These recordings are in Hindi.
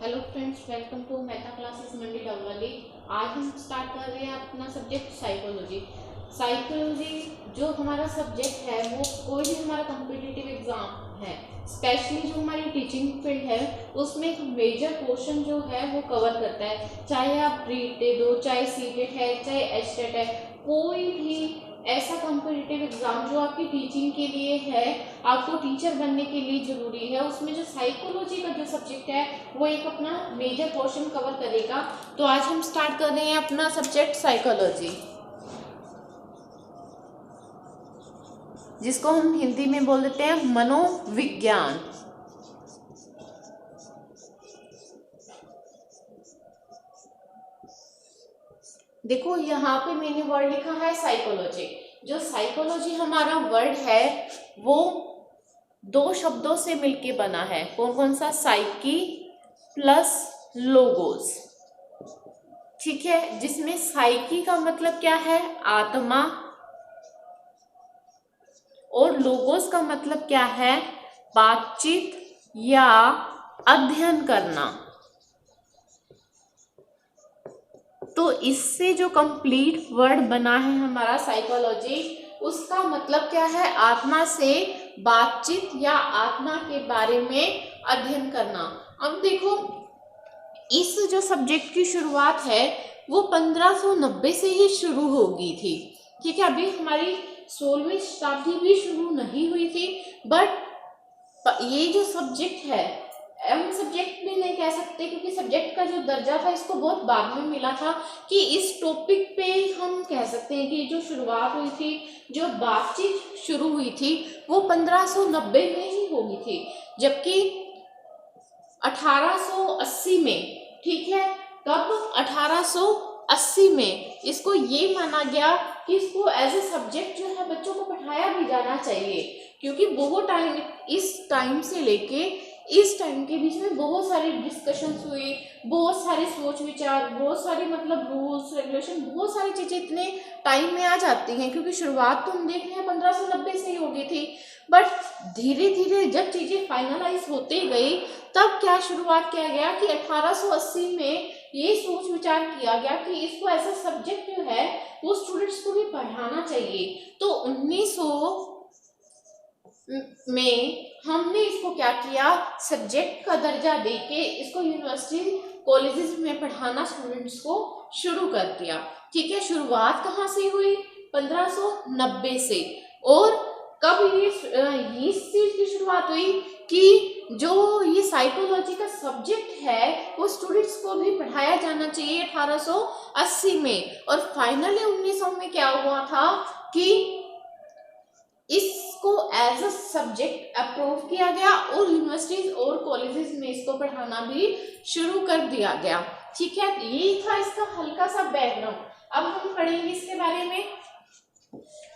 Hello friends, welcome to Meta classes Mandi Dabwali. आज हम स्टार्ट कर रहे हैं अपना सब्जेक्ट साइकोलॉजी। साइकोलॉजी जो हमारा सब्जेक्ट है वो कोई भी हमारा कॉम्पिटिटिव एग्जाम है, स्पेशली जो हमारी टीचिंग फील्ड है उसमें एक मेजर पोर्शन जो है वो कवर करता है। चाहे आप रीटेट हो, चाहे सीटेट है, चाहे एचटेट है, कोई भी ऐसा कॉम्पिटिटिव एग्जाम जो आपकी टीचिंग के लिए है, आपको टीचर बनने के लिए जरूरी है, उसमें जो साइकोलॉजी का जो सब्जेक्ट है वो एक अपना मेजर पोर्शन कवर करेगा। तो आज हम स्टार्ट कर रहे हैं अपना सब्जेक्ट साइकोलॉजी, जिसको हम हिंदी में बोल देते हैं मनोविज्ञान। देखो यहाँ पे मैंने वर्ड लिखा है साइकोलॉजी। जो साइकोलॉजी हमारा वर्ड है वो दो शब्दों से मिलके बना है। कौन कौन सा? Psyche plus logos. ठीक है, जिसमें साइकी का मतलब क्या है? आत्मा, और लोगोस का मतलब क्या है? बातचीत या अध्ययन करना। तो इससे जो कंप्लीट वर्ड बना है हमारा साइकोलॉजी, उसका मतलब क्या है? आत्मा से बातचीत या आत्मा के बारे में अध्ययन करना। अब देखो, इस जो सब्जेक्ट की शुरुआत है वो 1590 से ही शुरू हो गई थी। ठीक है, अभी हमारी 16वीं शताब्दी भी शुरू नहीं हुई थी, बट ये जो सब्जेक्ट है हम सब्जेक्ट भी नहीं कह सकते, क्योंकि सब्जेक्ट का जो दर्जा था इसको बहुत बाद में मिला था। कि इस टॉपिक पे हम कह सकते हैं कि जो शुरुआत हुई थी, जो बातचीत शुरू हुई थी, वो 1590 में ही होगी थी, जबकि 1880 में, ठीक है, कब? 1880 में इसको ये माना गया कि इसको एज ए सब्जेक्ट जो है बच्चों को पढ़ाया भी जाना चाहिए, क्योंकि बहुत टाइम, इस टाइम से लेके इस टाइम के बीच में बहुत सारी डिस्कशंस हुई, बहुत सारे सोच विचार, बहुत सारी मतलब रूल्स रेगुलेशन, बहुत सारी चीजें इतने टाइम में आ जाती हैं, क्योंकि शुरुआत तो हम देख रहे हैं 1590 से ही हो गई थी। बट धीरे धीरे जब चीजें फाइनलाइज होते गई, तब क्या शुरुआत किया गया कि 1880 में ये सोच विचार किया गया कि इसको ऐसा सब्जेक्ट जो है वो स्टूडेंट्स को भी पढ़ाना चाहिए। तो 1900 में हमने इसको क्या किया? सब्जेक्ट का दर्जा देके इसको यूनिवर्सिटी कॉलेजेस में पढ़ाना स्टूडेंट्स को शुरू कर दिया। ठीक है, शुरुआत कहाँ से हुई? 1590 से। और कब ये इस चीज की शुरुआत हुई कि जो ये साइकोलॉजी का सब्जेक्ट है वो स्टूडेंट्स को भी पढ़ाया जाना चाहिए 1880 में। और फाइनली 1900 में क्या हुआ था कि इसको एज अ सब्जेक्ट अप्रूव किया गया और यूनिवर्सिटीज और कॉलेजेस में इसको पढ़ाना भी शुरू कर दिया गया। ठीक है, ये था इसका हल्का सा बैकग्राउंड। अब हम पढ़ेंगे इसके बारे में।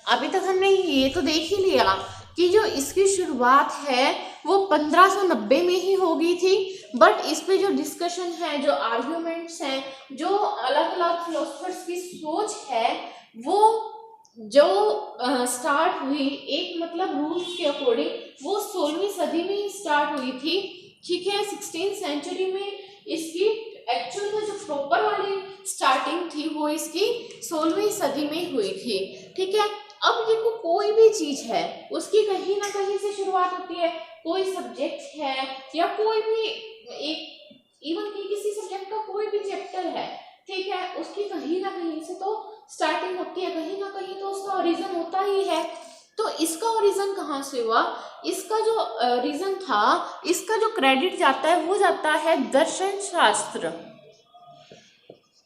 अभी तक हमने ये तो देख ही लिया कि जो इसकी शुरुआत है वो 1590 में ही हो गई थी, बट इस पे जो डिस्कशन है, जो आर्ग्यूमेंट्स हैं, जो अलग अलग फिलोसफर्स की सोच है, वो जो स्टार्ट हुई एक मतलब रूल्स के अकॉर्डिंग, वो 16वीं सदी में ही स्टार्ट हुई थी। ठीक है, 16th सेंचुरी में इसकी एक्चुअल में जो प्रॉपर वाली स्टार्टिंग थी वो इसकी 16वीं सदी में हुई थी। ठीक है, अब देखो, कोई भी चीज है उसकी कहीं ना कहीं से शुरुआत होती है। कोई सब्जेक्ट है या कोई भी एक, इवन की किसी सब्जेक्ट का कोई भी चैप्टर है, ठीक है, उसकी कहीं ना कहीं से तो स्टार्टिंग होती है, कहीं ना कहीं तो उसका ओरिजिन होता ही है। तो इसका ओरिजिन कहाँ से हुआ? इसका जो रीजन था, इसका जो क्रेडिट जाता है वो जाता है दर्शन शास्त्र,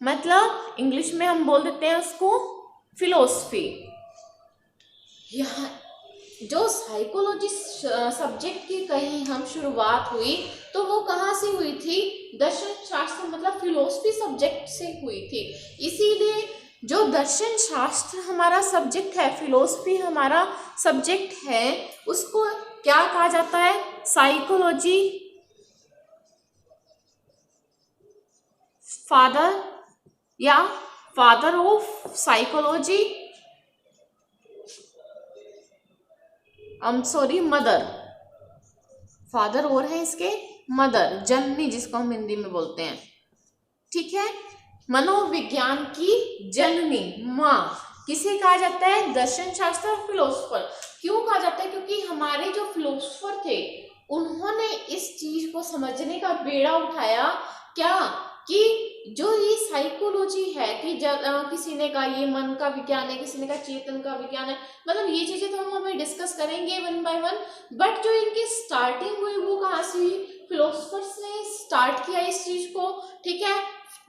मतलब इंग्लिश में हम बोल देते हैं उसको फिलोसफी। यहाँ जो साइकोलॉजी सब्जेक्ट की कहीं हम शुरुआत हुई तो वो कहाँ से हुई थी? दर्शन शास्त्र मतलब फिलोसफी सब्जेक्ट से हुई थी। इसीलिए जो दर्शन शास्त्र हमारा सब्जेक्ट है, फिलोसफी हमारा सब्जेक्ट है, उसको क्या कहा जाता है? साइकोलॉजी फादर या father of psychology, mother, father और है इसके, मदर, जननी जिसको हम हिंदी में बोलते हैं, ठीक है। मनोविज्ञान की जननी, माँ किसे कहा जाता है? दर्शन शास्त्र, फिलोसफर। क्यों कहा जाता है? क्योंकि हमारे जो फिलोसफर थे उन्होंने इस चीज को समझने का बेड़ा उठाया, क्या कि जो ये साइकोलॉजी है कि किसी ने कहा ये मन का विज्ञान है, किसी ने कहा चेतन का विज्ञान है, मतलब ये चीजें तो हम अभी डिस्कस करेंगे वन बाय वन। बट जो इनकी स्टार्टिंग हुई वो कहाँ से हुई? फिलोसफर्स ने स्टार्ट किया इस चीज को, ठीक है।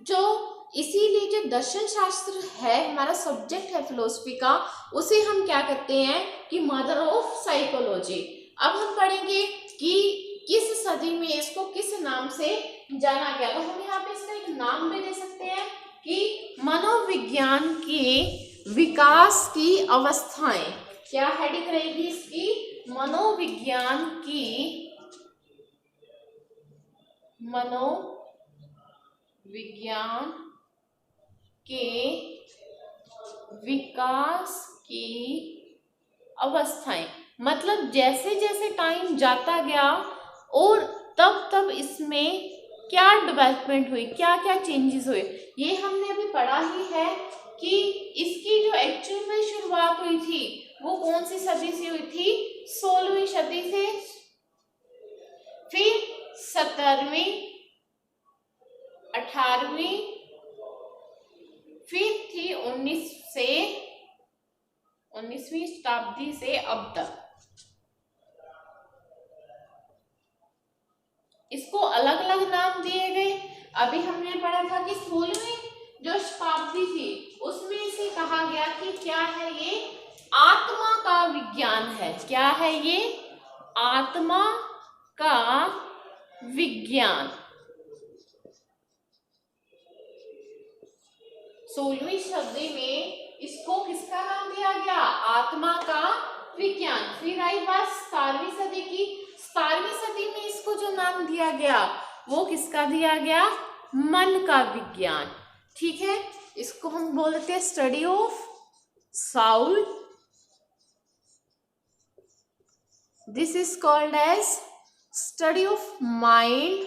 जो इसीलिए जो दर्शन शास्त्र है, हमारा सब्जेक्ट है फिलोसफी का, उसे हम क्या कहते हैं कि मदर ऑफ साइकोलॉजी। अब हम पढ़ेंगे कि किस सदी में इसको किस नाम से जाना गया। तो हम यहाँ पे इसका एक नाम भी दे सकते हैं कि मनोविज्ञान के विकास की अवस्थाएं। क्या हेडिंग रहेगी इसकी? मनोविज्ञान के विकास की अवस्थाएं, मतलब जैसे जैसे टाइम जाता गया और तब तब इसमें क्या डेवलपमेंट हुई, क्या क्या चेंजेस हुए, ये हमने अभी पढ़ा ही है कि इसकी जो एक्चुअल में शुरुआत हुई थी वो कौन सी सदी से हुई थी? 16वीं सदी से, फिर 17वीं, 18वीं, फिर थी 19वीं शताब्दी से अब तक। इसको अलग अलग नाम दिए गए। अभी हमने पढ़ा था कि 16वीं जो शताब्दी थी उसमें इसे कहा गया कि क्या है? ये आत्मा का विज्ञान है। क्या है ये? आत्मा का विज्ञान। 16वीं सदी में इसको किसका नाम दिया गया? आत्मा का विज्ञान। फिर आई बात 17वीं सदी की। 17वीं सदी में इसको जो नाम दिया गया वो किसका दिया गया? मन का विज्ञान, ठीक है। इसको हम बोलते हैं study of soul. This is called as study of mind.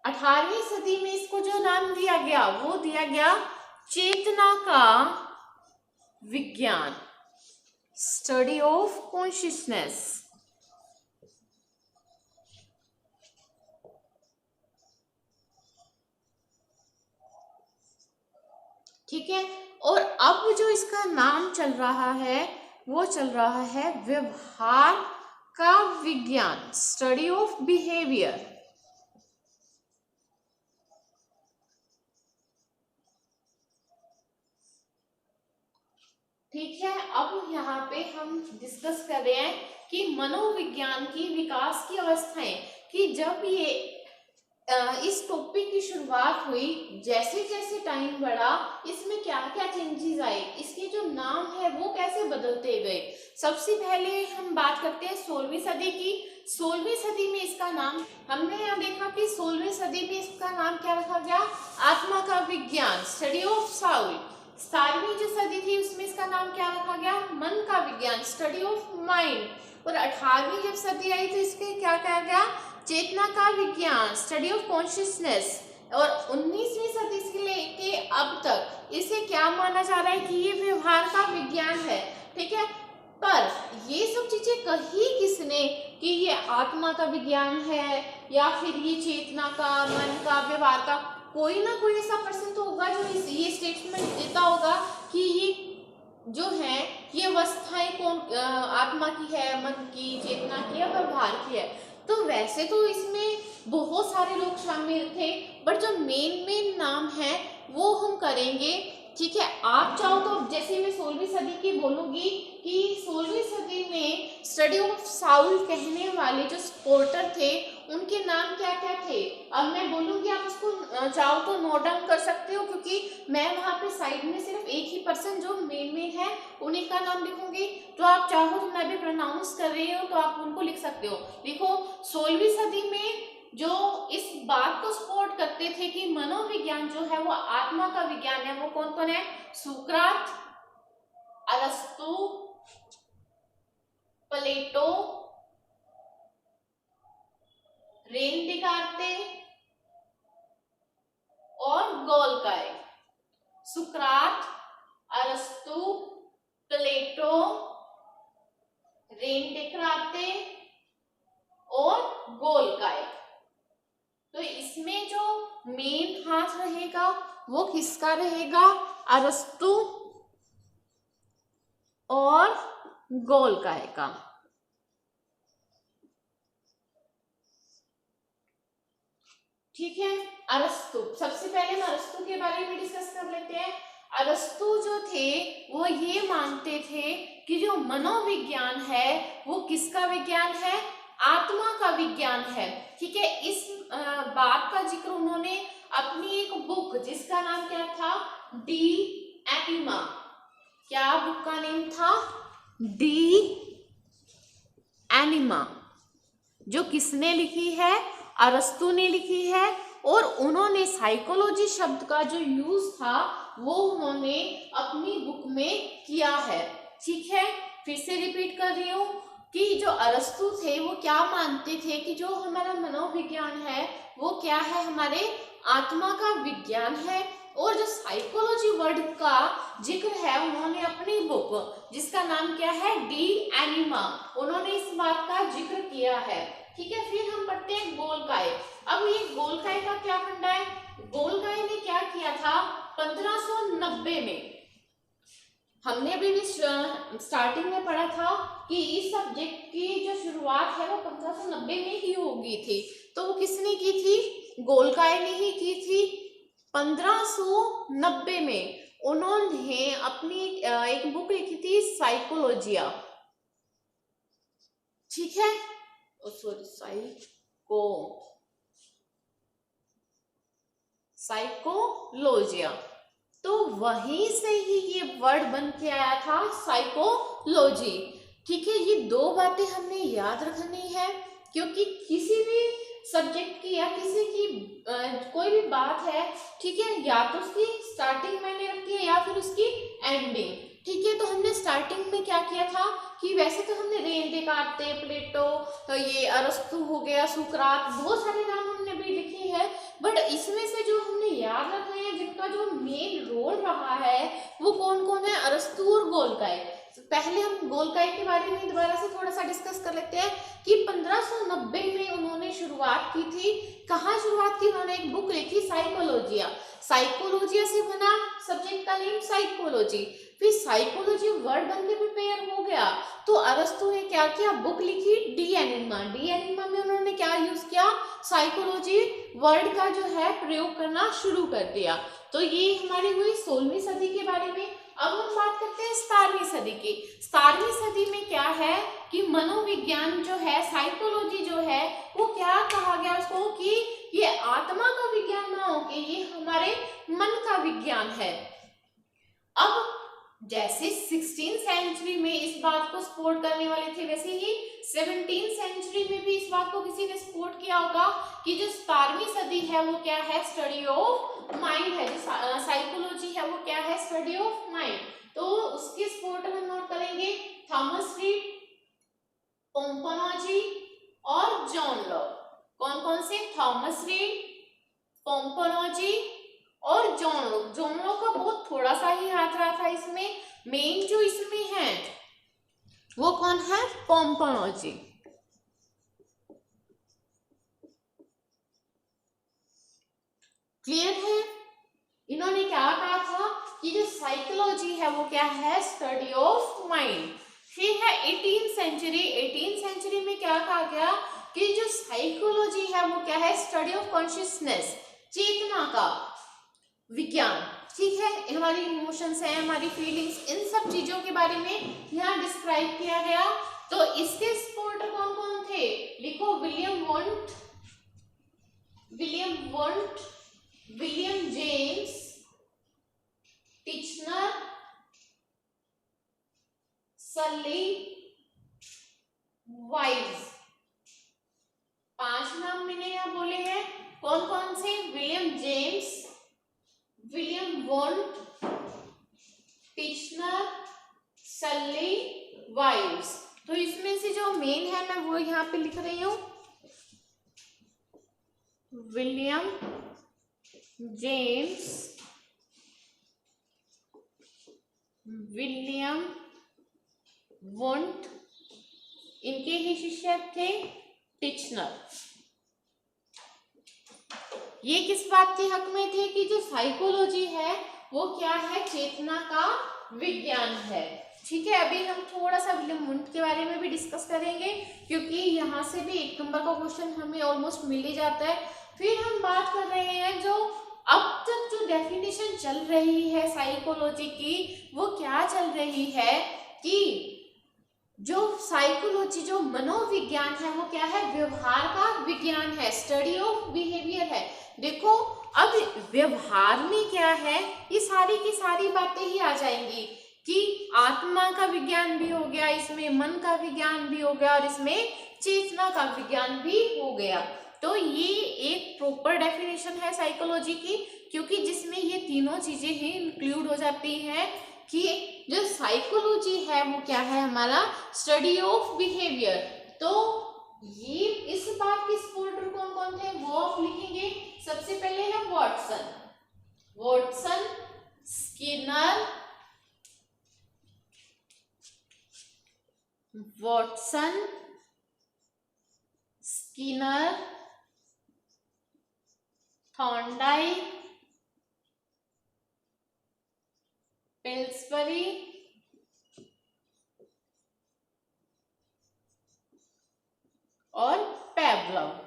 18वीं सदी में इसको जो नाम दिया गया वो दिया गया चेतना का विज्ञान, स्टडी ऑफ कॉन्शियसनेस। ठीक है। और अब जो इसका नाम चल रहा है वो चल रहा है व्यवहार का विज्ञान, स्टडी ऑफ बिहेवियर। ठीक है। अब यहाँ पे हम डिस्कस कर रहे हैं कि मनोविज्ञान की विकास की अवस्थाएं, कि जब ये इस टॉपिक की शुरुआत हुई, जैसे जैसे टाइम बढ़ा इसमें क्या क्या चेंजेस आए, इसके जो नाम है वो कैसे बदलते गए। सबसे पहले हम बात करते हैं 16वीं सदी की। 16वीं सदी में इसका नाम हमने यहाँ देखा कि 16वीं सदी में इसका नाम क्या रखा गया? आत्मा का विज्ञान, स्टडी ऑफ साउल। 17वीं जो सदी थी उसमें इसका नाम क्या रखा गया? मन का विज्ञान, स्टडी ऑफ माइंड। और 18वीं जब सदी आई तो इसके क्या कहा गया? चेतना का विज्ञान, स्टडी ऑफ कॉन्शियसनेस। और 19वीं सदी से लेके अब तक इसे क्या माना जा रहा है कि ये व्यवहार का विज्ञान है, ठीक है। पर ये सब चीजें कही किसने कि ये आत्मा का विज्ञान है या फिर ये चेतना का, मन का, व्यवहार का? कोई ना कोई ऐसा पर्सन तो होगा जो ये स्टेटमेंट देता होगा कि ये जो है ये अवस्थाएं कौन आत्मा की है, मन की, चेतना की या व्यवहार की है। तो वैसे तो इसमें बहुत सारे लोग शामिल थे, बट जो मेन नाम है वो हम करेंगे, ठीक है। आप चाहो तो जैसे मैं 16वीं सदी की बोलूंगी कि 16वीं सदी में स्टडी ऑफ साउल कहने वाले जो सपोर्टर थे उनके नाम क्या क्या थे। अब मैं बोलूंगी, आप उसको चाहो तो नोट डाउन कर सकते हो, क्योंकि मैं वहां पे साइड में सिर्फ एक ही पर्सन जो मेन है उन्हीं का नाम लिखूंगी। तो आप चाहो तो मैं भी प्रोनाउंस कर रही हूँ तो आप उनको लिख सकते हो। लिखो, 16वीं सदी में जो इस बात को सपोर्ट करते थे कि मनोविज्ञान जो है वो आत्मा का विज्ञान है, वो कौन कौन है? सुकरात, अरस्तु, प्लेटो, रेन डेकार्tes और गोल्काई। सुकरात, अरस्तु, प्लेटो, रेन डेकार्tes और गोल्काई। तो इसमें जो मेन हाथ रहेगा वो किसका रहेगा? अरस्तु और गोल्काई का। ठीक है, अरस्तु, सबसे पहले हम अरस्तु के बारे में डिस्कस कर लेते हैं। अरस्तु जो थे वो ये मानते थे कि जो मनोविज्ञान है वो किसका विज्ञान है? आत्मा का विज्ञान है। ठीक है, इस बात का जिक्र उन्होंने अपनी एक बुक जिसका नाम क्या था? De Anima. क्या बुक का नेम था? De Anima. जो किसने लिखी है? अरस्तु ने लिखी है। और उन्होंने साइकोलॉजी शब्द का जो यूज था वो उन्होंने अपनी बुक में किया है। ठीक है, फिर से रिपीट कर रही हूँ कि जो अरस्तु थे वो क्या मानते थे कि जो हमारा मनोविज्ञान है वो क्या है? हमारे आत्मा का विज्ञान है। और जो साइकोलॉजी वर्ड का जिक्र है उन्होंने अपनी बुक जिसका नाम क्या है? डी एनिमा, उन्होंने इस बात का जिक्र किया है। ठीक है, फिर हम पढ़ते हैं गोल्काई। अब ये गोल्काई का क्या फंडा है? गोल्काई ने क्या किया था 1590 में? हमने अभी भी स्टार्टिंग में पढ़ा था कि इस सब्जेक्ट की जो शुरुआत है वो 1590 में ही होगी थी। तो वो किसने की थी? गोल्काई ने ही की थी। 1590 में उन्होंने अपनी एक बुक लिखी थी साइकोलॉजिया। ठीक है, साइकोलॉजिया। तो वहीं से ही ये वर्ड बन के आया था साइकोलॉजी। ठीक है, ये दो बातें हमने याद रखनी है क्योंकि किसी भी सब्जेक्ट की या किसी की कोई भी बात है, ठीक है, या तो उसकी स्टार्टिंग मैंने रखी है या फिर उसकी एंडिंग। ठीक है, तो हमने स्टार्टिंग में क्या किया था कि वैसे तो हमने रेन डेकार्tes, प्लेटो, तो ये अरस्तु हो गया, सुकरात, बहुत सारे नाम हमने भी लिखे हैं। बट इसमें से जो हमने याद रखना है जिनका जो मेन रोल रहा है वो कौन कौन है? अरस्तु और गोल्काई। पहले हम गोल्काई के बारे में दोबारा से थोड़ा सा डिस्कस कर लेते हैं कि 1590 में उन्होंने शुरुआत की थी। कहाँ शुरुआत की? उन्होंने एक बुक लिखी साइकोलॉजिया। साइकोलॉजिया से बना सब्जेक्ट का नेम साइकोलॉजी। फिर साइकोलॉजी वर्ड बनके प्रिपेयर हो गया तो अरस्तु ने क्या किया? बुक लिखी डी एनिमा। डी एनिमा में उन्होंने क्या यूज किया? साइकोलॉजी वर्ड का जो है प्रयोग करना शुरू कर दिया। तो ये हमारी हुई 16वीं सदी के बारे में। अब हम बात करते हैं 17वीं सदी की। 17वीं सदी में क्या है कि मनोविज्ञान जो है, साइकोलॉजी जो है, वो क्या कहा गया उसको कि ये आत्मा का विज्ञान ना हो के ये हमारे मन का विज्ञान है। अब जैसे 16th सेंचुरी में इस बात को सपोर्ट करने वाले थे वैसे ही 17th सेंचुरी में भी इस बात को किसी ने सपोर्ट किया होगा कि जो 17वीं सदी है वो क्या है? स्टडी ऑफ माइंड है। जो साइकोलॉजी है वो क्या है? Study of mind. तो उसके सपोर्टर हम नोट करेंगे थॉमस रीड, पोम्पनोजी और जॉन लॉक। कौन कौन से? थॉमस रीड, पोम्पनोजी और जॉन लॉक। जॉन लॉक का बहुत थोड़ा सा ही हाथ रहा था इसमें। मेन जो इसमें है वो कौन है? पोम्पनोजी। क्लियर है? इन्होंने क्या कहा था कि जो साइकोलॉजी है वो क्या है? Study of mind. फिर है 18th सेंचुरी। 18th सेंचुरी में क्या कहा गया कि जो साइकोलॉजी है वो क्या है? स्टडी ऑफ कॉन्शियसनेस, चेतना का विज्ञान। ठीक है, हमारी इमोशंस हैं, हमारी फीलिंग्स, इन सब चीजों के बारे में यहाँ डिस्क्राइब किया गया। तो इसके सपोर्टर कौन कौन थे? लिखो William want, William James, Titchener, सली, वाइज। 5 नाम मैंने यहाँ बोले हैं। कौन कौन से? William James, William want, Titchener, सली, वाइज। तो इसमें से जो मेन है मैं वो यहाँ पे लिख रही हूँ, विलियम जेम्स, विलियम वुंट, इनके ही शिष्य थे टिचनर। ये किस बात के हक में थे कि जो साइकोलॉजी है वो क्या है, चेतना का विज्ञान है। ठीक है, अभी हम थोड़ा सा विलियम वुंट के बारे में भी डिस्कस करेंगे, क्योंकि यहाँ से भी 1 नंबर का क्वेश्चन हमें ऑलमोस्ट मिल ही जाता है। फिर हम बात कर रहे हैं जो अब तक जो डेफिनेशन चल रही है साइकोलॉजी की, वो क्या चल रही है कि जो साइकोलॉजी, जो मनोविज्ञान है, वो क्या है, व्यवहार का विज्ञान है, स्टडी ऑफ बिहेवियर है। देखो अब व्यवहार में क्या है, ये सारी की सारी बातें ही आ जाएंगी कि आत्मा का विज्ञान भी हो गया, इसमें मन का विज्ञान भी हो गया और इसमें चेतना का विज्ञान भी हो गया। तो ये एक प्रॉपर डेफिनेशन है साइकोलॉजी की, क्योंकि जिसमें ये तीनों चीजें ही इंक्लूड हो जाती हैं कि जो साइकोलॉजी है वो क्या है, हमारा स्टडी ऑफ बिहेवियर। तो ये इस बात के सपोर्टर कौन कौन थे वो आप लिखेंगे। सबसे पहले है Watson, Watson, Skinner, Watson, Skinner, Thorndike, Pillsbury और पैवलव।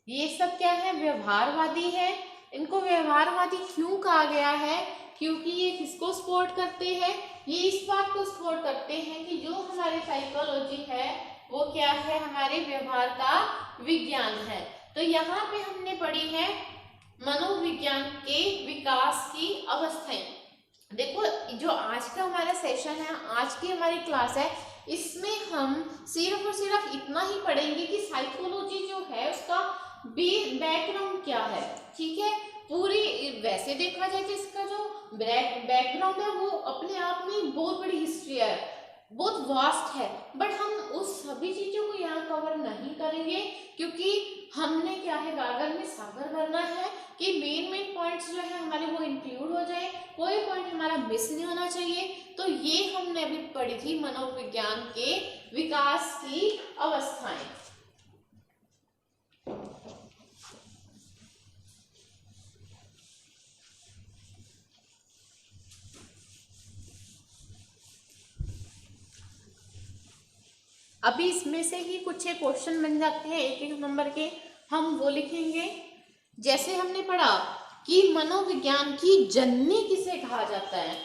ये सब क्या है, व्यवहारवादी है। इनको व्यवहारवादी क्यों कहा गया है, क्योंकि ये किसको सपोर्ट करते हैं, ये इस बात को सपोर्ट करते हैं कि जो हमारी साइकोलॉजी है वो क्या है, हमारे व्यवहार का विज्ञान है। तो यहाँ पे हमने पढ़ी है मनोविज्ञान के विकास की अवस्थाएं। देखो जो आज का हमारा सेशन है, आज की हमारी क्लास है, इसमें हम सिर्फ और सिर्फ इतना ही पढ़ेंगे कि साइकोलॉजी जो है उसका बैकग्राउंड क्या है। ठीक है, पूरी वैसे देखा जाए तो इसका जो बैकग्राउंड है वो अपने आप में बहुत बड़ी हिस्ट्री है, बहुत वास्ट है, बट हम उस सभी चीजों को यहाँ कवर नहीं करेंगे, क्योंकि हमने क्या है, गागर में सागर भरना है कि मेन पॉइंट्स जो है हमारे वो इंक्लूड हो जाए, कोई पॉइंट हमारा मिस नहीं होना चाहिए। तो ये हमने अभी पढ़ी थी मनोविज्ञान के विकास की अवस्थाएं। अभी इसमें से ही कुछ एक क्वेश्चन बन जाते हैं 1-1 नंबर के, हम वो लिखेंगे। जैसे हमने पढ़ा कि मनोविज्ञान की जननी किसे कहा जाता है,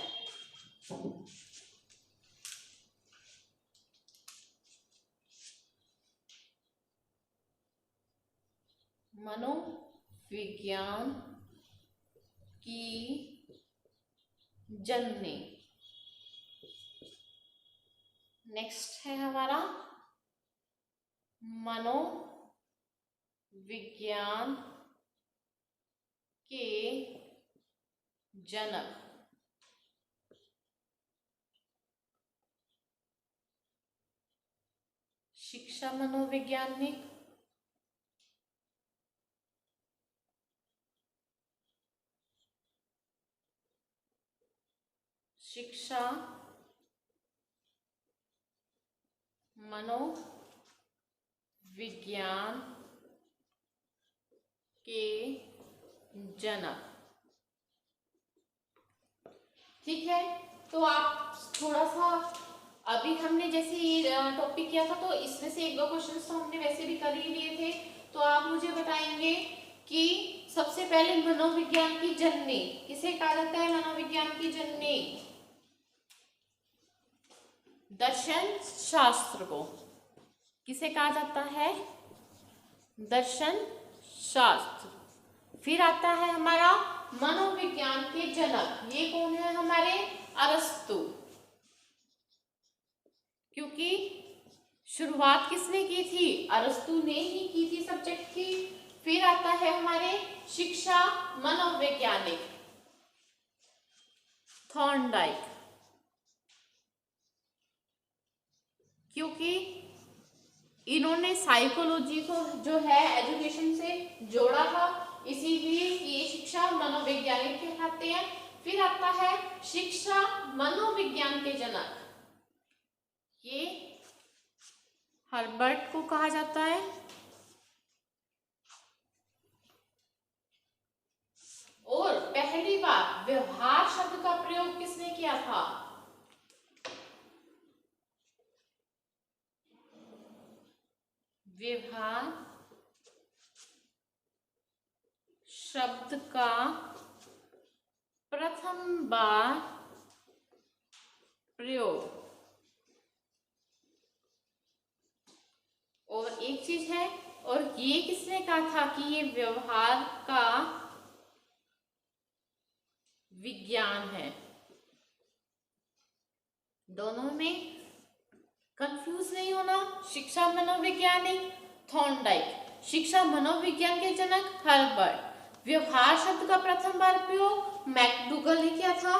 मनोविज्ञान की जननी। नेक्स्ट है हमारा मनोविज्ञान के जनक। शिक्षा मनोवैज्ञानिक, शिक्षा मनोविज्ञान के जनक। ठीक है, तो आप थोड़ा सा, अभी हमने जैसे ये टॉपिक किया था तो इसमें से 1-2 क्वेश्चन तो हमने वैसे भी कर ही लिए थे। तो आप मुझे बताएंगे कि सबसे पहले मनोविज्ञान की जननी किसे कहा जाता है, मनोविज्ञान की जननी दर्शन शास्त्र को किसे कहा जाता है, दर्शन शास्त्र। फिर आता है हमारा मनोविज्ञान के जनक, ये कौन है हमारे, अरस्तु, क्योंकि शुरुआत किसने की थी, अरस्तु ने ही की थी सब्जेक्ट की। फिर आता है हमारे शिक्षा मनोवैज्ञानिक थॉर्नडाइक, क्योंकि इन्होंने साइकोलॉजी को जो है एजुकेशन से जोड़ा था, इसीलिए ये शिक्षा मनोवैज्ञानिक कहलाते हैं। फिर आता है शिक्षा मनोविज्ञान के जनक, ये हर्बर्ट को कहा जाता है। और पहली बार व्यवहार शब्द का प्रयोग किसने किया था? व्यवहार शब्द का प्रथम बार प्रयोग। और एक चीज है, और ये किसने कहा था कि ये व्यवहार का विज्ञान है? दोनों में कंफ्यूज नहीं होना। शिक्षा मनोवैज्ञानिक थॉर्नडाइक, शिक्षा मनोविज्ञान के जनक हर्बर्ट, व्यवहार शब्द का प्रथम बार प्रयोग मैकडूगल ने किया था।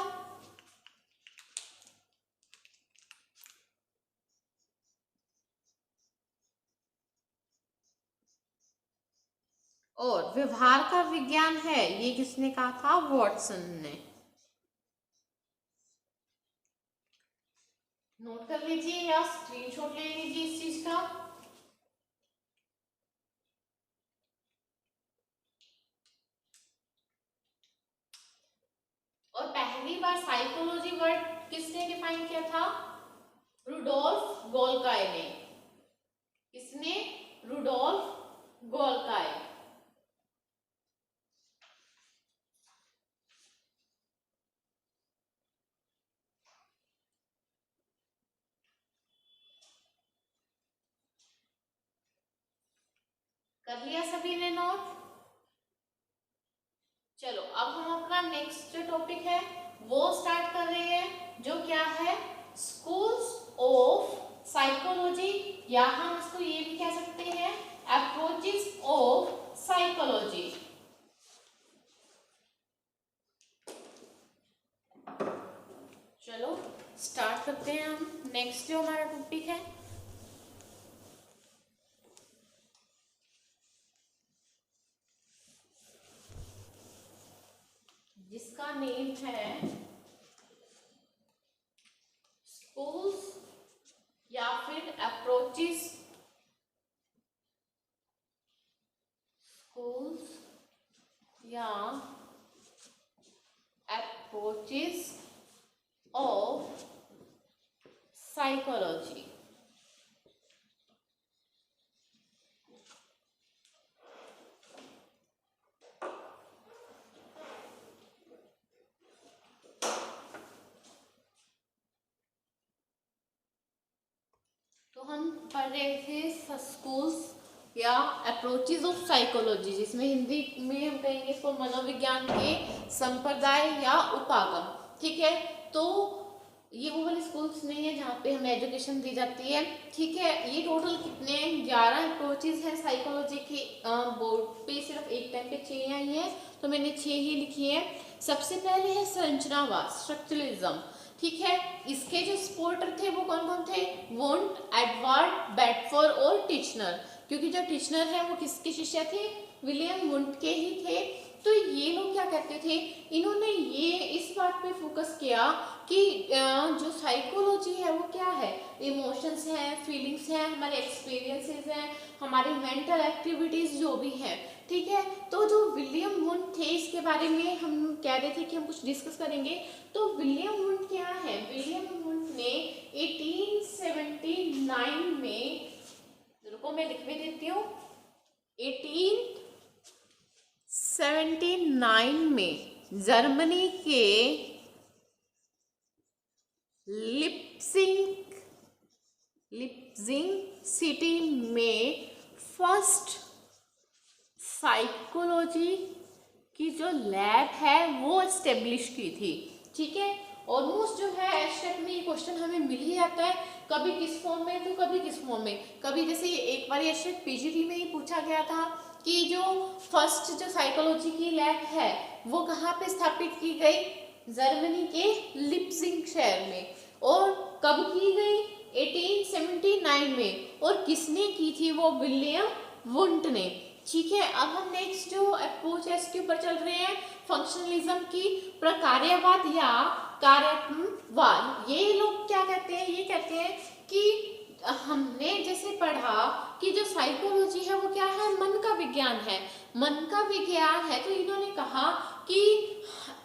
और व्यवहार का विज्ञान है, ये किसने कहा था? वॉटसन ने। नोट कर लीजिए या स्क्रीनशॉट ले लीजिए इस चीज का। और पहली बार साइकोलॉजी वर्ड किसने डिफाइन किया था? रुडोल्फ गोल्काय ने। किसने? रुडोल्फ गोल्काय। कर लिया सभी ने नोट? चलो अब हम अपना नेक्स्ट जो टॉपिक है वो स्टार्ट कर रहे हैं, जो क्या है? स्कूल्स ऑफ साइकोलॉजी, या हम इसको ये भी कह सकते हैं अप्रोचेस ऑफ साइकोलॉजी। चलो स्टार्ट करते हैं हम नेक्स्ट जो हमारा टॉपिक है। जिसका नेम है स्कूल्स या फिर अप्रोचेस, स्कूल्स या अप्रोचेस ऑफ साइकोलॉजी। तो हम पढ़ रहे थे स्कूल्स या अप्रोचेस ऑफ साइकोलॉजी, जिसमें हिंदी में हम कहेंगे इसको मनोविज्ञान के संप्रदाय या उपागम। ठीक है, तो ये वो वाले स्कूल्स नहीं है जहाँ पे हमें एजुकेशन दी जाती है। ठीक है, ये टोटल कितने 11 अप्रोचेस हैं साइकोलॉजी के। बोर्ड पे सिर्फ एक टाइम पे 6 आई हैं, तो मैंने 6 ही लिखी है। सबसे पहले है संरचनावाद, स्ट्रक्चरलिज्म। ठीक है, इसके जो सपोर्टर थे वो कौन कौन थे? वुंट, एडवर्ड, बेडफोर और टिचनर। क्योंकि जो टिचनर है वो किसके शिष्य थे? विलियम वुंट के ही थे। तो ये लोग क्या कहते थे? इन्होंने ये इस बात पे फोकस किया कि जो साइकोलॉजी है वो क्या है? इमोशंस हैं, फीलिंग्स हैं, हमारे एक्सपीरियंसेस हैं, हमारी मेंटल एक्टिविटीज जो भी हैं। ठीक है, तो जो विलियम वुंट थे इसके बारे में हम कह रहे थे कि हम कुछ डिस्कस करेंगे। तो विलियम वुंट क्या है? विलियम वुंट ने 1879 में, रुको मैं लिख भी देती हूँ, 1879 में जर्मनी के लिप्जिंग सिटी में फर्स्ट साइकोलॉजी की जो लैब है वो एस्टेब्लिश की थी। ठीक है, ऑलमोस्ट जो है एस्टेट में ये क्वेश्चन हमें मिल ही जाता है, कभी किस फॉर्म में तो कभी किस फॉर्म में। कभी जैसे एक बार एस्टेट पीजीटी में ही पूछा गया था कि जो फर्स्ट जो साइकोलॉजी की लैब है वो कहाँ पे स्थापित की गई? जर्मनी के लिप्जिंग शहर में। और कब की गई? 1879 में, और किसने की थी? वो विलियम वुंट ने। ठीक है, अब हम नेक्स्ट जो अप्रोच है इसके ऊपर चल रहे हैं, फंक्शनलिज्म की प्रकार्यवाद या कार्यात्मकवाद। ये लोग क्या कहते हैं? ये कहते हैं कि हमने जैसे पढ़ा कि जो साइकोलॉजी है वो क्या है? मन का विज्ञान है। मन का विज्ञान है, तो इन्होंने कहा कि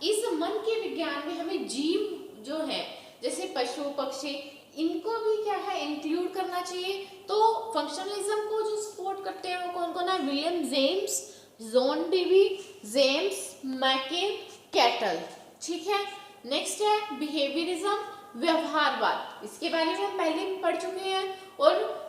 इस मन के विज्ञान में हमें जीव जो है जैसे पशु पक्षी, इनको भी क्या है? इंक्लूड करना चाहिए। तो फंक्शनलिज्म को जो सपोर्ट करते हैं वो कौन कौन है? William James, John Dewey, James McKeen Cattell. ठीक है, नेक्स्ट है बिहेवियरिज्म, व्यवहारवाद। इसके बारे में हम पहले भी पढ़ चुके हैं, और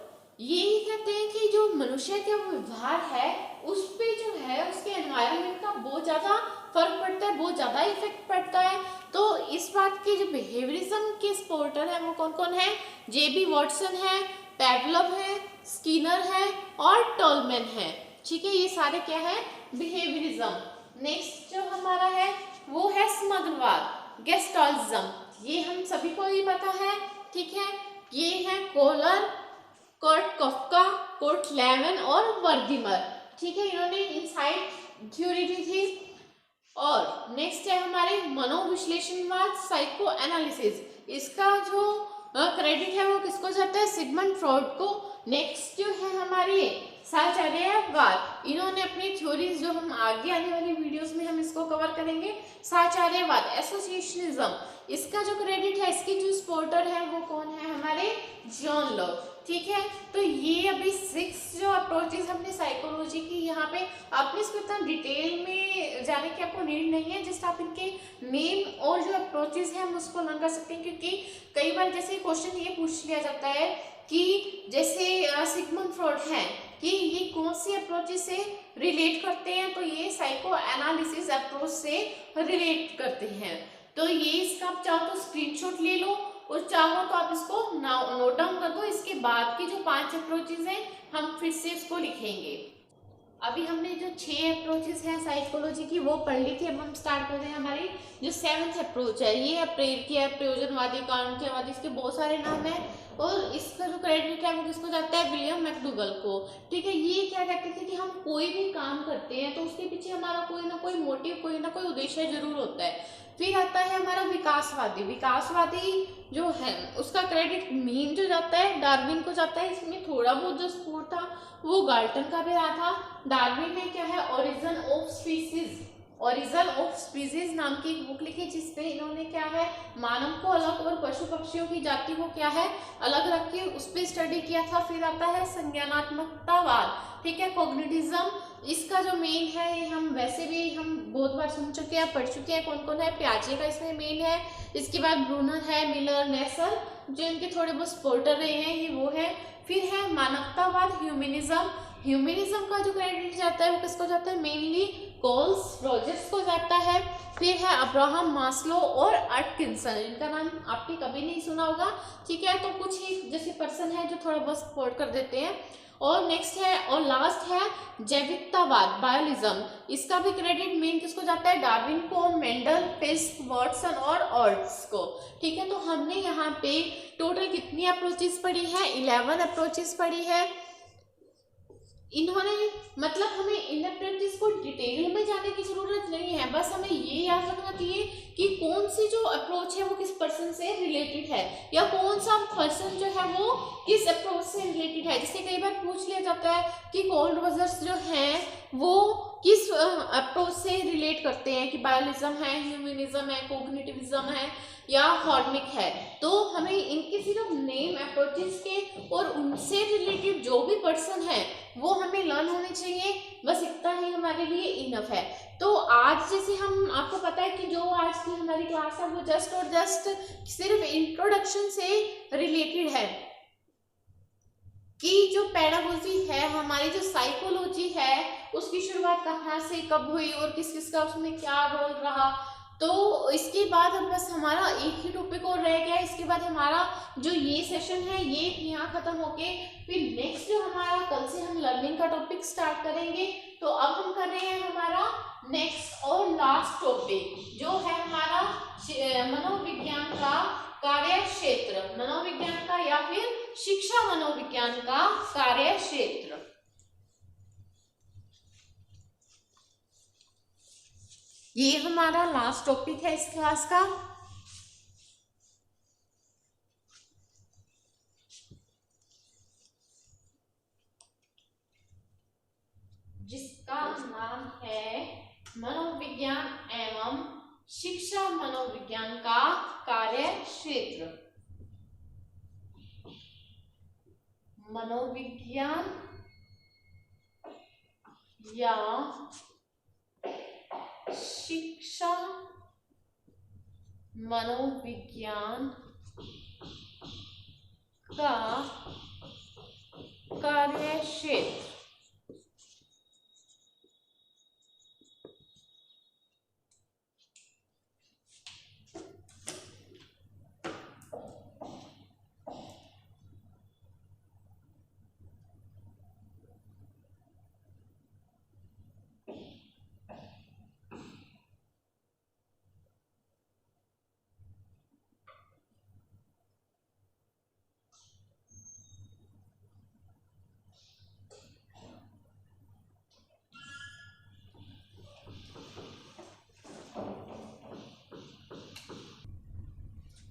यही कहते हैं कि जो मनुष्य का व्यवहार है उस पे जो है उसके एनवायरनमेंट का बहुत ज़्यादा फर्क पड़ता है, बहुत ज़्यादा इफेक्ट पड़ता है। तो इस बात के जो बिहेवियरिज्म के सपोर्टर हैं वो कौन कौन है? जेबी वॉटसन है, पेवलव है, स्किनर है और टॉलमैन है। ठीक है, ये सारे क्या है? बिहेवियरिज्म। नेक्स्ट जो हमारा है वो है समग्रवाद, गेस्टाल्टिज्म। ये हम सभी को ही पता है। ठीक है, ये है कोलर, कर्ट कफका, कोर्ट लेवन और वर्दीमर। ठीक है, इन्होंने इनसाइट थ्योरी दी थी। और नेक्स्ट है हमारे मनोविश्लेषणवाद, साइको एनालिसिस। इसका जो क्रेडिट है वो किसको जाता है? सिगमंड फ्रॉइड को। नेक्स्ट जो है हमारे साहचर्यवाद, इन्होंने अपनी थ्योरीज जो हम आगे आने वाली वीडियोस में हम इसको कवर करेंगे। साहचर्यवाद, एसोसिएशनिज्म, इसका जो क्रेडिट है, इसकी जो सपोर्टर है वो कौन है? हमारे जॉन लॉक। ठीक है, तो ये अभी 6 जो अप्रोचेस हमने साइकोलॉजी की, यहाँ पे आपने इसको इतना डिटेल में जाने की आपको नीड नहीं है। जस्ट आप इनके नेम और जो अप्रोचेस हैं हम उसको लर्न कर सकते हैं, क्योंकि कई बार जैसे क्वेश्चन ये पूछ लिया जाता है कि जैसे सिगमंड फ्रॉइड है कि ये कौन सी अप्रोचेस से रिलेट करते हैं, तो ये साइको एनालिसिस अप्रोच से रिलेट करते हैं। तो ये इसका आप चाहो तो स्क्रीनशॉट ले लो, और चाहो तो आप इसको नोट डाउन कर दो। इसके बाद की जो 5 अप्रोचेस हैं हम फिर से इसको लिखेंगे। अभी हमने जो 6 अप्रोचेस हैं साइकोलॉजी की वो पढ़ ली थी। अब हम स्टार्ट कर रहे हैं हमारी जो 7th अप्रोच है। ये है प्रेरकीय, प्रयोजनवादी, कारणवादी, इसके बहुत सारे नाम हैं, और इसका जो क्रेडिट है वो किसको जाता है? विलियम मैकडूगल को। ठीक है, ये क्या कहते थे कि हम कोई भी काम करते हैं तो उसके पीछे हमारा कोई ना कोई मोटिव, कोई ना कोई उद्देश्य जरूर होता है। फिर आता है हमारा विकासवादी। विकासवादी जो है उसका क्रेडिट मेन जो जाता है डार्विन को जाता है। इसमें थोड़ा बहुत जो सपोर्ट था वो गाल्टन का भी रहा था। डार्विन ने क्या है? Origin of species, origin of species नाम की एक बुक लिखी, जिसपे इन्होंने क्या है? मानव को अलग और पशु पक्षियों की जाति को क्या है? अलग रख के उस पर स्टडी किया था। फिर आता है संज्ञानात्मकतावाद। ठीक है, कॉग्निटिज्म, इसका जो मेन है ये हम वैसे भी हम बहुत बार सुन चुके हैं, पढ़ चुके हैं। कौन कौन है? पियाजे का इसमें मेन है। इसके बाद ब्रूनर है, मिलर, नेसल, जो इनके थोड़े बहुत सपोर्टर रहे हैं ये वो है। फिर है मानवतावाद, ह्यूमनिज्म। ह्यूमनिज्म का जो क्रेडिट जाता है वो किसको जाता है? मेनली कोल्स रॉजर्स को जाता है। फिर है अब्राहम मास्लो और अटकिंसन, इनका नाम आपने कभी नहीं सुना होगा। ठीक है, तो कुछ ही जैसे पर्सन है जो थोड़ा बहुत सपोर्ट कर देते हैं। और नेक्स्ट है और लास्ट है जैविकतावाद, बायोलिज्म। इसका भी क्रेडिट मेन किसको जाता है? डार्विन को, मेंडल, पेस्ट, वॉटसन और ऑर्ट्स को। ठीक है, तो हमने यहाँ पे टोटल कितनी अप्रोचेस पढ़ी है? 11 अप्रोचेस पढ़ी है। इन्होंने मतलब हमें इन अप्रोचेस को डिटेल में जाने की जरूरत नहीं है, बस हमें ये याद रखना चाहिए कि कौन सी जो अप्रोच है वो किस पर्सन से रिलेटेड है, या कौन सा पर्सन जो है वो किस अप्रोच से रिलेटेड है। जिससे कई बार पूछ लिया जाता है कि कोल्ड वजर्स जो हैं वो किस अप्रोच से रिलेट करते हैं, कि बायोलिज्म है, ह्यूमनिज्म है, कोग्निटिविज्म है या हॉर्मिक है। तो हमें इनके सिर्फ नेम अप्रोचेस के और उनसे रिलेटेड जो भी पर्सन है वो हमें लर्न होने चाहिए, बस इतना ही हमारे लिए इनफ है। तो आज जैसे हम आपको पता है कि जो आज की हमारी क्लास है वो जस्ट और जस्ट सिर्फ इंट्रोडक्शन से रिलेटेड है, कि जो पेडागोजी है, हमारी जो साइकोलॉजी है, उसकी शुरुआत कहाँ से कब हुई और किस किस का उसमें क्या रोल रहा। तो इसके बाद अब बस हमारा एक ही टॉपिक और रह गया है। इसके बाद हमारा जो ये सेशन है ये यहाँ खत्म होके फिर नेक्स्ट जो हमारा कल से हम लर्निंग का टॉपिक स्टार्ट करेंगे। तो अब हम कर रहे हैं हमारा नेक्स्ट और लास्ट टॉपिक जो है हमारा मनोविज्ञान का कार्य क्षेत्र, मनोविज्ञान का या फिर शिक्षा मनोविज्ञान का कार्य क्षेत्र। ये हमारा लास्ट टॉपिक है इस क्लास का। जिसका नाम है मनोविज्ञान एवं शिक्षा मनोविज्ञान का कार्य क्षेत्र। मनोविज्ञान या शिक्षा मनोविज्ञान का कार्य क्षेत्र।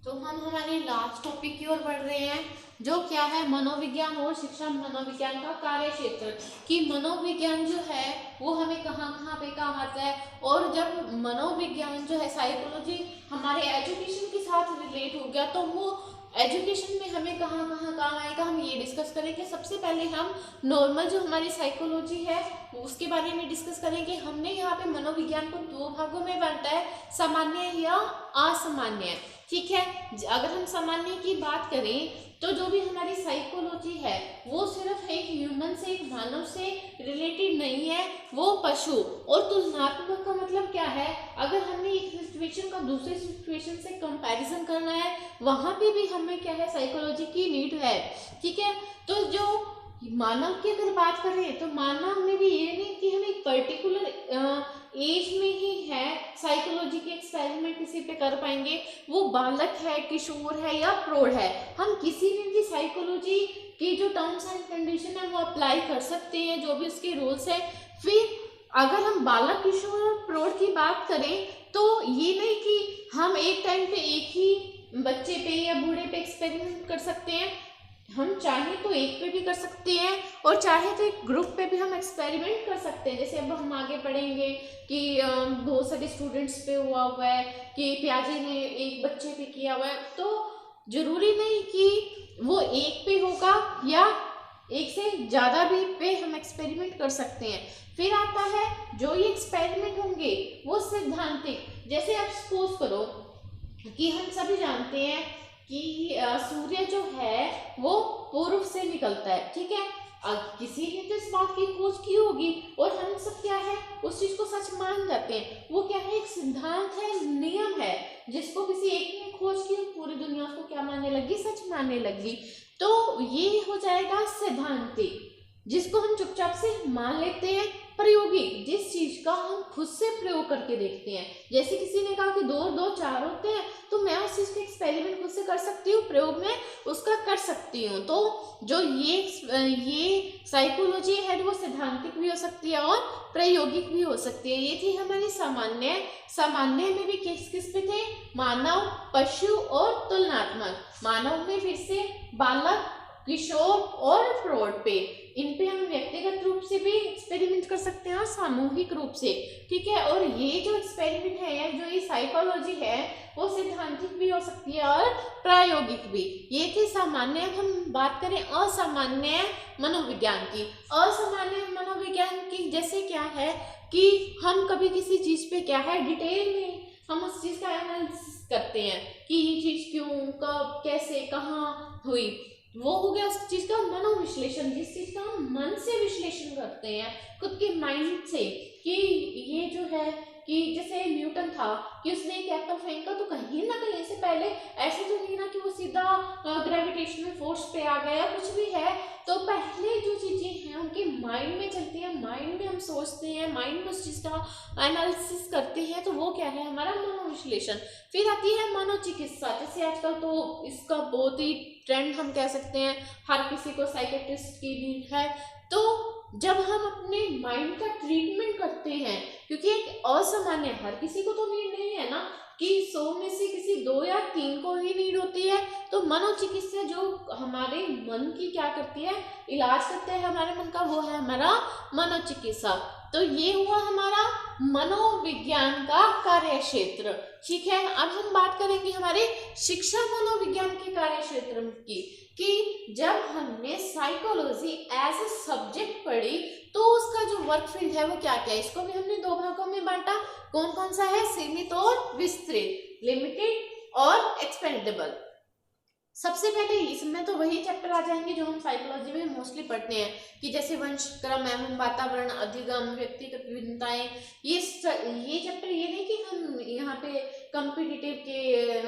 तो हम हमारे लास्ट टॉपिक की ओर बढ़ रहे हैं, जो क्या है मनोविज्ञान और शिक्षा मनोविज्ञान का कार्य क्षेत्र। कि मनोविज्ञान जो है वो हमें कहाँ कहाँ पे काम आता है, और जब मनोविज्ञान जो है साइकोलॉजी हमारे एजुकेशन के साथ रिलेट हो गया तो वो एजुकेशन में हमें कहाँ कहाँ काम आएगा, हम ये डिस्कस करेंगे। सबसे पहले हम नॉर्मल जो हमारी साइकोलॉजी है उसके बारे में डिस्कस करेंगे। हमने यहाँ पे मनोविज्ञान को दो भागों में बांटा है, सामान्य या असामान्य। ठीक है, अगर हम सामान्य की बात करें तो जो भी हमारी साइकोलॉजी है वो सिर्फ एक ह्यूमन से, एक मानव से रिलेटेड नहीं है, वो पशु। और तुलनात्मक का मतलब क्या है, अगर हमें एक सिचुएशन का दूसरे सिचुएशन से कंपैरिजन करना है वहां पे भी हमें क्या है साइकोलॉजी की नीड है। ठीक है, तो जो मानव की अगर बात करें तो मानव में भी ये नहीं कि हम एक पर्टिकुलर एज में ही है साइकोलॉजी के एक्सपेरिमेंट किसी पे कर पाएंगे। वो बालक है, किशोर है या प्रौढ़ है, हम किसी में भी साइकोलॉजी की जो टर्म्स एंड कंडीशन है वो अप्लाई कर सकते हैं, जो भी उसके रूल्स है। फिर अगर हम बालक, किशोर और प्रौढ़ की बात करें तो ये नहीं कि हम एक टाइम पे एक ही बच्चे पे या बूढ़े पे एक्सपेरिमेंट कर सकते हैं, हम चाहे तो एक पे भी कर सकते हैं और चाहे तो एक ग्रुप पे भी हम एक्सपेरिमेंट कर सकते हैं। जैसे अब हम आगे पढ़ेंगे कि बहुत सारे स्टूडेंट्स पे हुआ है कि पियाजे ने एक बच्चे पे किया हुआ है, तो जरूरी नहीं कि वो एक पे होगा या एक से ज़्यादा भी पे हम एक्सपेरिमेंट कर सकते हैं। फिर आता है जो ये एक्सपेरिमेंट होंगे वो सिद्धांतिक। जैसे आप सपोज करो कि हम सभी जानते हैं कि सूर्य जो है वो पूर्व से निकलता है। ठीक है, अब किसी ने तो इस बात की खोज की होगी और हम सब क्या है उस चीज को सच मान जाते हैं। वो क्या है, एक सिद्धांत है, नियम है, जिसको किसी एक ने खोज की और पूरी दुनिया उसको क्या मानने लगी, सच मानने लगी। तो ये हो जाएगा सिद्धांतिक, जिसको हम चुपचाप से मान लेते हैं। प्रायोगिक, जिस चीज का हम खुद से प्रयोग करके देखते हैं। जैसे किसी ने कहा कि 2 और 2 4 होते हैं, तो मैं उस चीज का एक्सपेरिमेंट खुद से कर सकती हूँ, प्रयोग में उसका कर सकती हूँ। तो जो ये साइकोलॉजी है वो सिद्धांतिक भी हो सकती है और प्रायोगिक भी हो सकती है। ये थी हमारी सामान्य। सामान्य में भी किस पे थे, मानव, पशु और तुलनात्मक। मानव में फिर से बालक, किशोर और प्रौढ़ पे, इन पे हम व्यक्तिगत रूप से भी एक्सपेरिमेंट कर सकते हैं और सामूहिक रूप से। ठीक है, और ये जो एक्सपेरिमेंट है या जो ये साइकोलॉजी है वो सिद्धांतिक भी हो सकती है और प्रायोगिक भी। ये थी सामान्य। अब हम बात करें असामान्य मनोविज्ञान की। असामान्य मनोविज्ञान की जैसे क्या है कि हम कभी किसी चीज पे क्या है डिटेल में हम उस चीज का एनालिसिस करते हैं कि ये चीज क्यों, कब, कैसे, कहाँ हुई। वो हो गया उस चीज का मनोविश्लेषण, जिस चीज का हम मन से विश्लेषण करते हैं खुद के माइंड से कि ये जो है कि जैसे न्यूटन था कि उसने एक एप्पल फेंका तो कहीं ना कहीं से पहले ऐसे तो नहीं ना कि वो सीधा ग्रेविटेशनल फोर्स पे आ गया, कुछ भी है तो पहले जो चीजें हैं उनके माइंड में चलती हैं, माइंड में हम सोचते हैं, माइंड में उस चीज का एनालिसिस करते हैं, तो वो क्या है हमारा मनोविश्लेषण। फिर आती है मनोचिकित्सा, जैसे आजकल तो इसका बहुत ही ट्रेंड हम कह सकते हैं, हर किसी को साइकेट्रिस्ट की नीड है। तो जब हम अपने माइंड का ट्रीटमेंट करते हैं, क्योंकि एक असामान्य, हर किसी को तो नीड नहीं है ना कि 100 में से किसी 2 या 3 को ही नीड होती है, तो मनोचिकित्सा जो हमारे मन की क्या करती है, इलाज करते हैं हमारे मन का, वो है हमारा मनोचिकित्सा। तो ये हुआ हमारा मनोविज्ञान का कार्य क्षेत्र। ठीक है, अब हम बात करेंगे हमारे शिक्षा मनोविज्ञान के कार्य क्षेत्र की, कि जब हमने साइकोलॉजी एज ए सब्जेक्ट पढ़ी तो उसका जो वर्क फील्ड है वो क्या क्या है, इसको भी हमने 2 भागों में बांटा। कौन कौन सा है, सीमित और विस्तृत, लिमिटेड और एक्सपेंडेबल। सबसे पहले इसमें तो वही चैप्टर आ जाएंगे जो हम साइकोलॉजी में मोस्टली पढ़ते हैं, कि जैसे वंश क्रम एवं वातावरण, अधिगम, व्यक्तिगत विभिन्नताएं। ये चैप्टर ये नहीं कि हम यहाँ पे कॉम्पिटिटिव के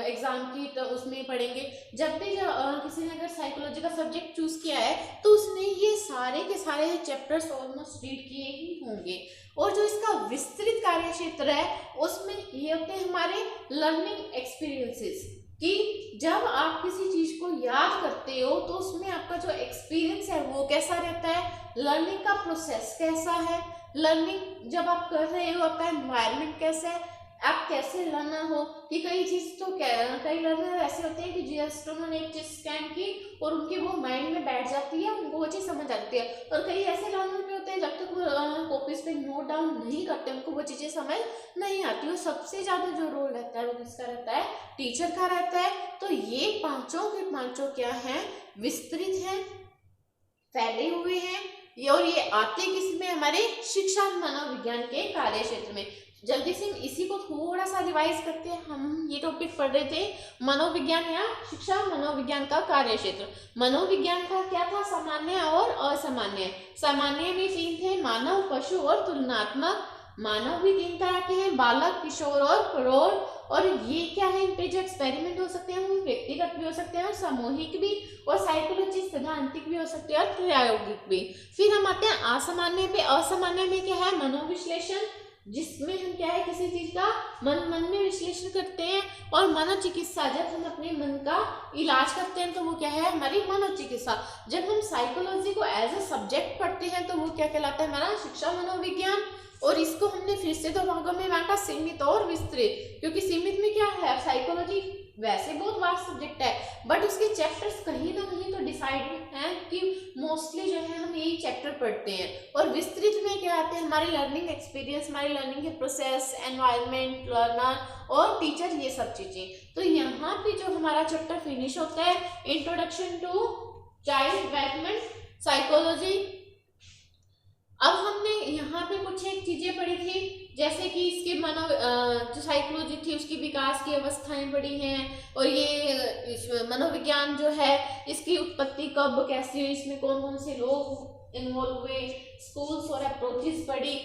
एग्जाम की तो उसमें पढ़ेंगे। जब भी किसी ने अगर साइकोलॉजी का सब्जेक्ट चूज किया है तो उसने ये सारे के सारे चैप्टर्स ऑलमोस्ट रीड किए ही होंगे। और जो इसका विस्तृत कार्य क्षेत्र है उसमें ये होते हैं हमारे लर्निंग एक्सपीरियंसेस, कि जब आप किसी चीज को याद करते हो तो उसमें आपका जो एक्सपीरियंस है वो कैसा रहता है, लर्निंग का प्रोसेस कैसा है, लर्निंग जब आप कर रहे हो आपका एनवायरनमेंट कैसा है, आप कैसे लर्नर हो। कि कई चीज तो कई लर्नर ऐसे होते हैं कि जस्ट उन्होंने एक चीज स्कैन की और उनके वो माइंड में बैठ जाती है, उनको वो चीज समझ आती है। और कई ऐसे लर्नर भी होते हैं जब तक वो कॉपीज पे नोट डाउन नहीं करते उनको वो चीजें समझ नहीं आती। और सबसे ज्यादा जो रोल रहता है वो किसका रहता है, टीचर का रहता है। तो ये पांचों के पांचों क्या है, विस्तृत है, फैले हुए हैं, और ये आते किसमें, हमारे शिक्षा मनोविज्ञान के कार्य क्षेत्र में। जल्दी से इसी को थोड़ा सा रिवाइज करते हैं। हम ये टॉपिक पढ़ रहे थे मनोविज्ञान या शिक्षा मनोविज्ञान का कार्य क्षेत्र। मनोविज्ञान का क्या था, सामान्य और असामान्य। सामान्य में 3 थे, मानव, पशु और तुलनात्मक। मानव भी 3 तरह के हैं, बालक, किशोर और प्रौढ़। और ये क्या है, इन पे जो एक्सपेरिमेंट हो सकते हैं वो व्यक्तिगत भी हो सकते हैं और सामूहिक भी, और साइकोलॉजी सैद्धांतिक भी हो सकते हैं और प्रायोगिक भी। फिर हम आते हैं असामान्य पे। असामान्य में क्या है, मनोविश्लेषण, जिसमें हम क्या है किसी चीज का मन में विश्लेषण करते हैं। और मनोचिकित्सा, जब हम अपने मन का इलाज करते हैं तो वो क्या है, हमारी मनोचिकित्सा। जब हम साइकोलॉजी को एज ए सब्जेक्ट पढ़ते हैं तो वो क्या कहलाता है, हमारा शिक्षा मनोविज्ञान। और इसको हमने फिर से 2 भागों में बांटा, सीमित और विस्तृत। क्योंकि सीमित में क्या है, साइकोलॉजी वैसे बहुत वास्ट सब्जेक्ट है बट उसके चैप्टर्स कहीं ना कहीं तो डिसाइड हैं कि मोस्टली जो है हम यही चैप्टर पढ़ते हैं। और विस्तृत में क्या आते हैं, हमारे लर्निंग एक्सपीरियंस, हमारे लर्निंग के प्रोसेस, एनवायरनमेंट, लर्नर और टीचर, ये सब चीजें। तो यहाँ पे जो हमारा चैप्टर फिनिश होता है, introduction to child development psychology. अब हमने यहाँ पे कुछ एक चीजें पढ़ी थी, जैसे कि इसके जो साइकोलॉजी थी उसकी विकास की अवस्थाएं पढ़ी हैं, और ये मनोविज्ञान जो है इसकी उत्पत्ति कब कैसी हुई, इसमें कौन कौन से लोग इन्वॉल्व हुए, स्कूल्स और अप्रोचेस पढ़ी।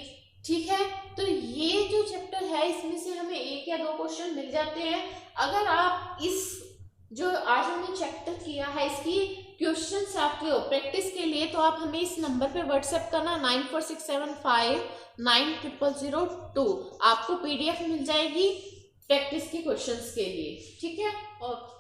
ठीक है, तो ये जो चैप्टर है इसमें से हमें 1 या 2 क्वेश्चन मिल जाते हैं। अगर आप इस जो आज हमने चैप्टर किया है इसकी क्वेश्चन चाहते हो प्रैक्टिस के लिए, तो आप हमें इस नंबर पे व्हाट्सएप करना 9467590002। आपको PDF मिल जाएगी प्रैक्टिस के क्वेश्चंस के लिए। ठीक है, और